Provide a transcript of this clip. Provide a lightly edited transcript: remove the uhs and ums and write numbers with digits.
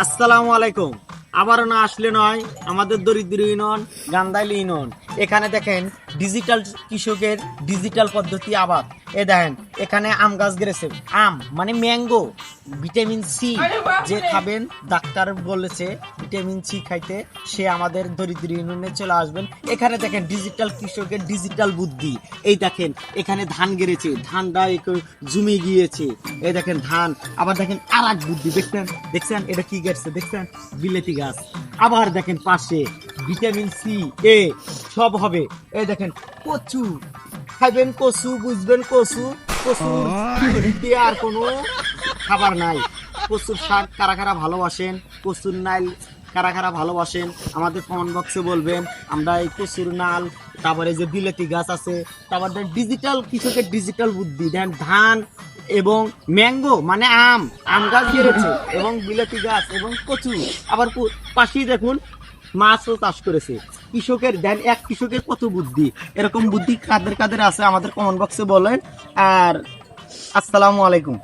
আসসালামু আলাইকুম। আবারও না আসলে নয়, আমাদের দরিদ্র ইউনিয়ন গান্ধাইল ইউনিয়ন। এখানে দেখেন ডিজিটাল কৃষকের ডিজিটাল পদ্ধতি আবাদ। দেখেন এখানে আম গাছ গেড়েছে। আম মানে ম্যাঙ্গো, ভিটামিন সি। যে খাবেন, ডাক্তার বলেছে ভিটামিন সি খাইতে, সে আমাদের দরিদ্র ইউনিয়নে চলে আসবেন। এখানে দেখেন ডিজিটাল কৃষকের ডিজিটাল বুদ্ধি। এই দেখেন এখানে ধান গেড়েছে, ধানটা একটু জমে গিয়েছে। এই দেখেন ধান, আবার দেখেন আর এক বুদ্ধি দেখছেন, দেখছেন এটা কি গেছে দেখছেন, বিলেতি গাছ। আবার দেখেন পাশে ভিটামিন সি এ সব হবে। এই দেখেন কচু, খাইবেন কচু, বুঝবেন কচু। কচু আর কোনো খাবার নাই। কচুর শাক কারা কারা ভালোবাসেন, কচুর নাল কারা কারা ভালোবাসেন আমাদের কমেন্ট বক্সে বলবেন। আমরা এই কচুর নাল, তারপরে যে বিলেতি গাছ আছে, তারপরে ডিজিটাল কৃষকের ডিজিটাল বুদ্ধি দেন, ধান এবং ম্যাঙ্গো মানে আম, আম গাছ বেড়েছে এবং বিলেতি গাছ এবং কচু। আবার পাশেই দেখুন মাছও চাষ করেছে। কৃষকের দেন, এক কৃষকের কত বুদ্ধি। এরকম বুদ্ধি কাদের কাদের আছে আমাদের কমেন্ট বক্সে বলেন। আর আসসালামু আলাইকুম।